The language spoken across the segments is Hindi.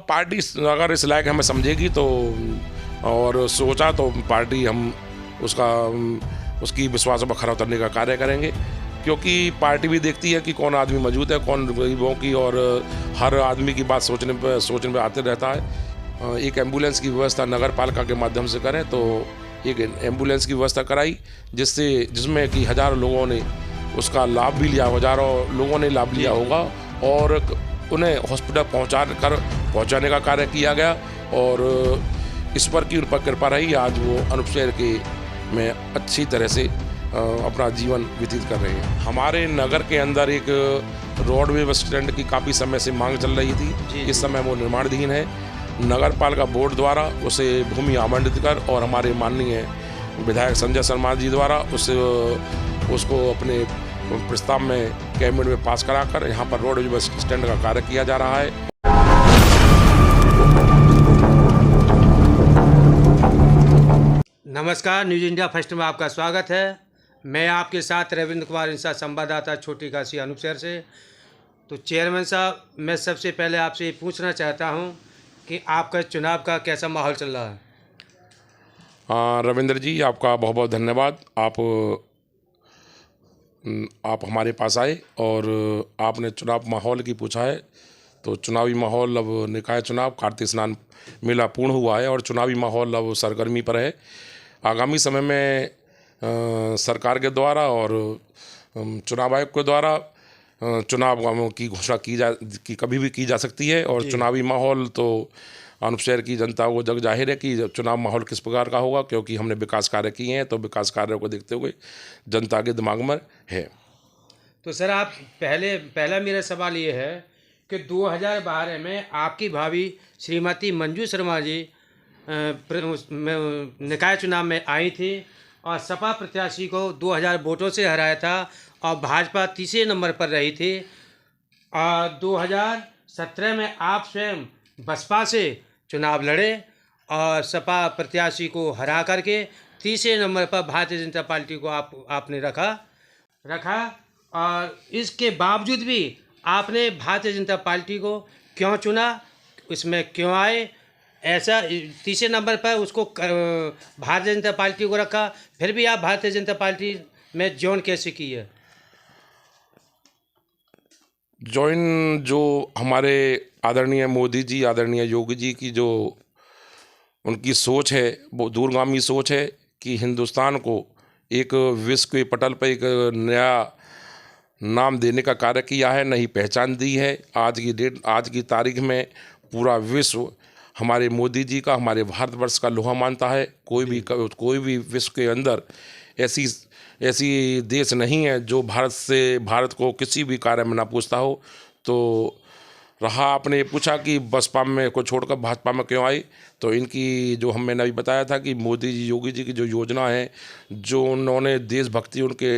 पार्टी अगर इस लायक हमें समझेगी तो और सोचा तो पार्टी हम उसकी विश्वास पर खरा उतरने का कार्य करेंगे, क्योंकि पार्टी भी देखती है कि कौन आदमी मौजूद है, कौन गरीबों की और हर आदमी की बात सोचने पे आते रहता है। एक एम्बुलेंस की व्यवस्था नगर पालिका के माध्यम से करें तो एक एम्बुलेंस की व्यवस्था कराई जिसमें कि हज़ारों लोगों ने उसका लाभ भी लिया, हज़ारों लोगों ने लाभ लिया होगा और उन्हें हॉस्पिटल पहुंचाने का कार्य किया गया और इस पर की उन पर कृपा रही। आज वो अनूप शहर के में अच्छी तरह से अपना जीवन व्यतीत कर रहे हैं। हमारे नगर के अंदर एक रोडवे बस स्टैंड की काफ़ी समय से मांग चल रही थी। इस समय वो निर्माणाधीन है। नगर पालिका बोर्ड द्वारा उसे भूमि आवंटित कर और हमारे माननीय विधायक संजय शर्मा जी द्वारा उसको अपने प्रस्ताव में कैबिनेट में पास कराकर यहाँ पर रोडवे बस स्टैंड का कार्य किया जा रहा है। नमस्कार, न्यूज़ इंडिया फर्स्ट में आपका स्वागत है। मैं आपके साथ रविंद्र कुमार इंसा, संवाददाता छोटी काशी अनूप शहर से। तो चेयरमैन साहब, मैं सबसे पहले आपसे ये पूछना चाहता हूँ कि आपका चुनाव का कैसा माहौल चल रहा है? रविंद्र जी, आपका बहुत बहुत धन्यवाद। आप हमारे पास आए और आपने चुनाव माहौल की पूछा है। तो चुनावी माहौल, अब निकाय चुनाव, कार्तिक स्नान मेला पूर्ण हुआ है और चुनावी माहौल अब सरगर्मी पर है। आगामी समय में सरकार के द्वारा और चुनाव आयोग के द्वारा चुनाव की घोषणा की कभी भी की जा सकती है और चुनावी माहौल तो अनूप शहर की जनता को जग जाहिर है कि चुनाव माहौल किस प्रकार का होगा, क्योंकि हमने विकास कार्य किए हैं। तो विकास कार्यों को देखते हुए जनता के दिमाग में है। तो सर, आप पहला मेरा सवाल ये है कि 2012 में आपकी भाभी श्रीमती मंजू शर्मा जी निकाय चुनाव में आई थी और सपा प्रत्याशी को 2000 वोटों से हराया था और भाजपा तीसरे नंबर पर रही थी। और 2017 में आप स्वयं बसपा से चुनाव लड़े और सपा प्रत्याशी को हरा करके तीसरे नंबर पर भारतीय जनता पार्टी को आपने रखा और इसके बावजूद भी आपने भारतीय जनता पार्टी को क्यों चुना, इसमें क्यों आए? ऐसा तीसरे नंबर पर उसको भारतीय जनता पार्टी को रखा, फिर भी आप भारतीय जनता पार्टी में ज्वाइन कैसे की है? ज्वाइन जो हमारे आदरणीय मोदी जी, आदरणीय योगी जी की जो उनकी सोच है, वो दूरगामी सोच है कि हिंदुस्तान को एक विश्व के पटल पर एक नया नाम देने का कार्य किया है, नई पहचान दी है। आज की तारीख में पूरा विश्व हमारे मोदी जी का, हमारे भारतवर्ष का लोहा मानता है। कोई भी विश्व के अंदर ऐसी देश नहीं है जो भारत को किसी भी कार्य में ना पूछता हो। तो रहा, आपने पूछा कि बसपा में को छोड़कर भाजपा में क्यों आई, तो इनकी जो मैंने अभी बताया था कि मोदी जी, योगी जी की जो योजना है, जो उन्होंने देशभक्ति उनके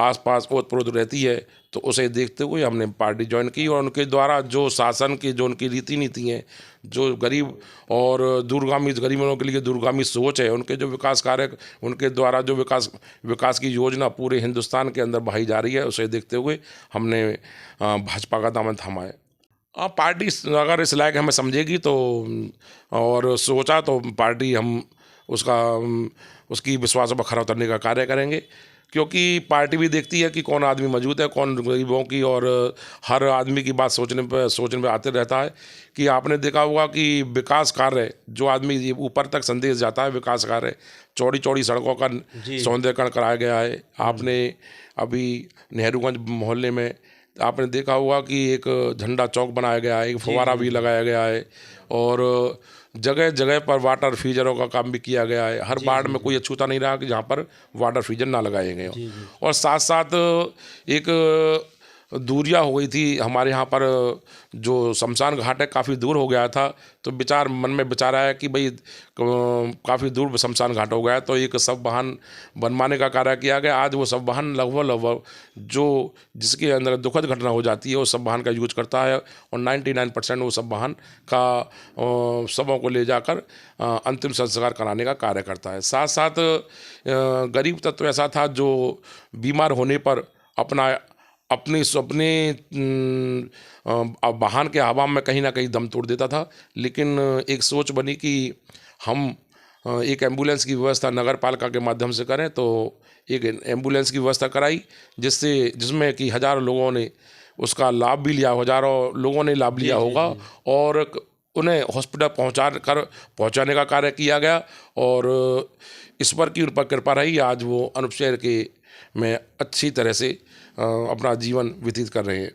आसपास ओतप्रोत रहती है, तो उसे देखते हुए हमने पार्टी ज्वाइन की और उनके द्वारा जो शासन की जो उनकी रीति नीति हैं, जो गरीब और गरीबों के लिए दूरगामी सोच है, उनके जो विकास कार्य, उनके द्वारा जो विकास की योजना पूरे हिंदुस्तान के अंदर बहाई जा रही है, उसे देखते हुए हमने भाजपा का दामन थामा है। पार्टी अगर इस लायक हमें समझेगी तो और सोचा तो पार्टी हम उसकी विश्वास पर खरा उतरने का कार्य करेंगे, क्योंकि पार्टी भी देखती है कि कौन आदमी मौजूद है, कौन गरीबों की और हर आदमी की बात सोचने पे आते रहता है। कि आपने देखा होगा कि विकास कार्य जो आदमी ऊपर तक संदेश जाता है, विकास कार्य चौड़ी चौड़ी सड़कों का सौंदर्यीकरण कराया गया है। आपने अभी नेहरूगंज मोहल्ले में आपने देखा होगा कि एक झंडा चौक बनाया गया है, एक फव्वारा भी लगाया गया है और जगह जगह पर वाटर फ्रीजरों का काम भी किया गया है। हर वार्ड में कोई अछूता नहीं रहा कि जहाँ पर वाटर फ्रीजर ना लगाए गए हों। और साथ साथ एक दूरियां हो गई थी हमारे यहाँ पर, जो शमशान घाट है काफ़ी दूर हो गया था। तो विचार मन में विचार आया कि भाई काफ़ी दूर शमशान घाट हो गया, तो एक शव वाहन बनवाने का कार्य किया गया। आज वो शव वाहन लगभग जो जिसके अंदर दुखद घटना हो जाती है वो शव वाहन का यूज करता है, और 99% वो शव वाहन का शवों को ले जाकर अंतिम संस्कार कराने का कार्य करता है। साथ साथ गरीब तत्व ऐसा था जो बीमार होने पर अपने वाहन के हवा में कहीं ना कहीं दम तोड़ देता था। लेकिन एक सोच बनी कि हम एक एम्बुलेंस की व्यवस्था नगर पालिका के माध्यम से करें, तो एक एम्बुलेंस की व्यवस्था कराई, जिसमें कि हज़ारों लोगों ने उसका लाभ भी लिया, हज़ारों लोगों ने लाभ लिया होगा, और उन्हें हॉस्पिटल पहुंचाने का कार्य किया गया। और ईश्वर की उन पर कृपा रही, आज वो अनूप शहर के में अच्छी तरह से अपना जीवन व्यतीत कर रहे हैं।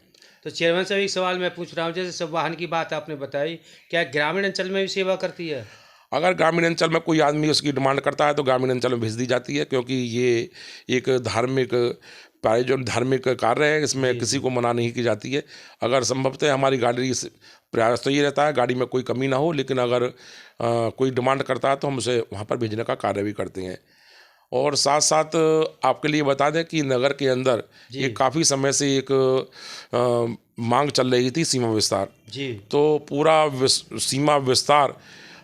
तो चेयरमैन साहब एक सवाल मैं पूछ रहा हूँ, जैसे सब वाहन की बात आपने बताई, क्या ग्रामीण अंचल में भी सेवा करती है? अगर ग्रामीण अंचल में कोई आदमी उसकी डिमांड करता है तो ग्रामीण अंचल में भेज दी जाती है, क्योंकि ये एक धार्मिक प्रायोजन धार्मिक कार्य है, इसमें किसी को मना नहीं की जाती है। अगर संभवतः हमारी गाड़ी प्रयास तो ये रहता है गाड़ी में कोई कमी ना हो, लेकिन अगर कोई डिमांड करता है तो हम उसे वहाँ पर भेजने का कार्य भी करते हैं। और साथ साथ आपके लिए बता दें कि नगर के अंदर एक काफ़ी समय से एक मांग चल रही थी सीमा विस्तार जी। तो पूरा सीमा विस्तार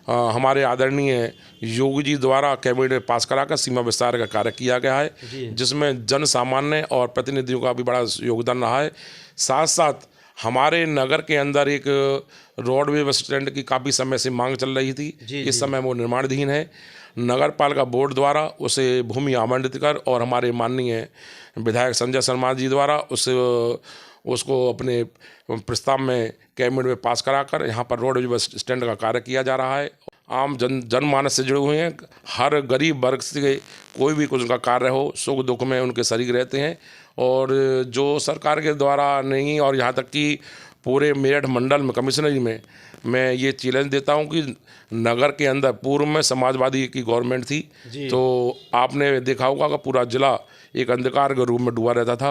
हमारे आदरणीय योगी जी द्वारा कैबिनेट में पास कराकर सीमा विस्तार का कार्य किया गया है, जिसमें जन सामान्य और प्रतिनिधियों का भी बड़ा योगदान रहा है। साथ साथ हमारे नगर के अंदर एक रोडवे बस स्टैंड की काफ़ी समय से मांग चल रही थी, इस समय वो निर्माणाधीन है। नगर पालिका बोर्ड द्वारा उसे भूमि आवंटित कर और हमारे माननीय विधायक संजय शर्मा जी द्वारा उसको अपने प्रस्ताव में कैबिनेट में पास कराकर यहाँ पर रोड बस स्टैंड का कार्य किया जा रहा है। आम जनमानस से जुड़े हुए हैं, हर गरीब वर्ग से कोई भी कुछ उनका कार्य हो, सुख दुख में उनके शरीक रहते हैं। और जो सरकार के द्वारा नहीं, और यहाँ तक कि पूरे मेरठ मंडल में कमिश्नरी में मैं ये चैलेंज देता हूँ कि नगर के अंदर पूर्व में समाजवादी की गवर्नमेंट थी, तो आपने देखा होगा कि पूरा जिला एक अंधकार के रूप में डूबा रहता था।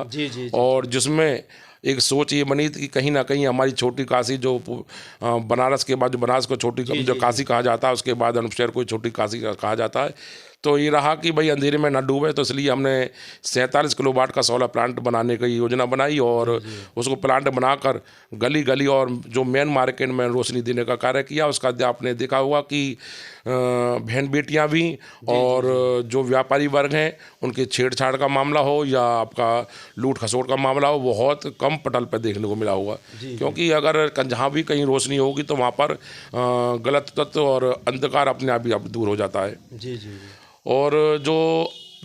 और जिसमें एक सोच ये बनी थी कि कहीं ना कहीं हमारी छोटी काशी, जो बनारस के बाद जो बनारस को छोटी जो काशी कहा जाता है, उसके बाद अनूपशहर को छोटी काशी कहा जाता है। तो ये रहा कि भाई अंधेरे में न डूबे, तो इसलिए हमने 47 किलोवाट का सोलर प्लांट बनाने की योजना बनाई और उसको प्लांट बनाकर गली गली और जो मेन मार्केट में रोशनी देने का कार्य किया। उसका आपने देखा होगा कि बहन बेटियां भी और जो व्यापारी वर्ग हैं उनके छेड़छाड़ का मामला हो या आपका लूट खसोट का मामला हो, बहुत कम पटल पर देखने को मिला होगा। क्योंकि अगर जहाँ भी कहीं रोशनी होगी तो वहाँ पर गलत तत्व और अंधकार अपने आप ही दूर हो जाता है। और जो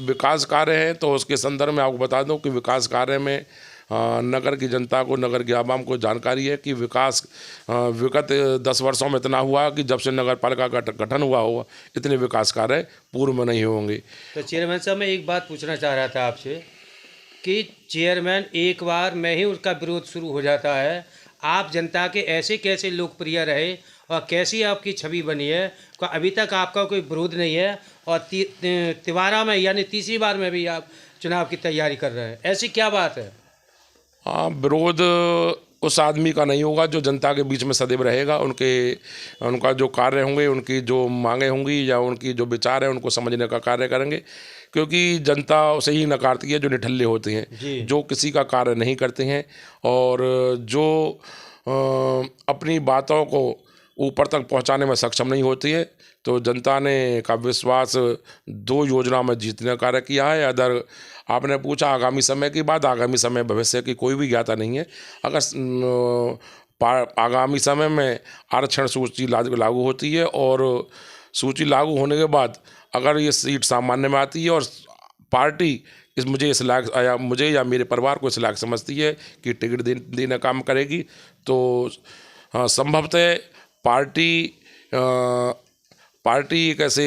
विकास कार्य हैं तो उसके संदर्भ में आपको बता दूं कि विकास कार्य में नगर की जनता को, नगर के आवाम को जानकारी है कि विकास विगत 10 वर्षों में इतना हुआ कि जब से नगर पालिका का गठन हुआ होगा इतने विकास कार्य पूर्व में नहीं होंगे। तो चेयरमैन साहब, मैं एक बात पूछना चाह रहा था आपसे कि चेयरमैन एक बार में ही उसका विरोध शुरू हो जाता है। आप जनता के ऐसे कैसे लोकप्रिय रहे और कैसी आपकी छवि बनी है, अभी तक आपका कोई विरोध नहीं है और तिवारा में यानी तीसरी बार में भी आप चुनाव की तैयारी कर रहे हैं, ऐसी क्या बात है? हाँ, विरोध उस आदमी का नहीं होगा जो जनता के बीच में सदैव रहेगा। उनका जो कार्य होंगे, उनकी जो मांगे होंगी या उनकी जो विचार है उनको समझने का कार्य करेंगे, क्योंकि जनता उसे ही नकारती है जो निठल्ले होते हैं, जो किसी का कार्य नहीं करते हैं और जो अपनी बातों को ऊपर तक पहुंचाने में सक्षम नहीं होती है। तो जनता ने का विश्वास 2 योजना में जीतने का कार्य किया है। अदर आपने पूछा आगामी समय की बात, आगामी समय भविष्य की कोई भी ज्ञाता नहीं है। अगर आगामी समय में आरक्षण सूची लागू होती है और सूची लागू होने के बाद अगर ये सीट सामान्य में आती है और पार्टी मुझे या मेरे परिवार को इस लायक समझती है कि टिकट देने का काम करेगी, तो संभवतः पार्टी एक ऐसे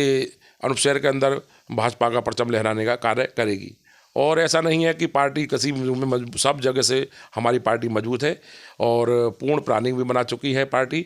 अनूप शहर के अंदर भाजपा का परचम लहराने का कार्य करेगी। और ऐसा नहीं है कि पार्टी किसी में सब जगह से हमारी पार्टी मजबूत है और पूर्ण प्लानिंग भी बना चुकी है पार्टी।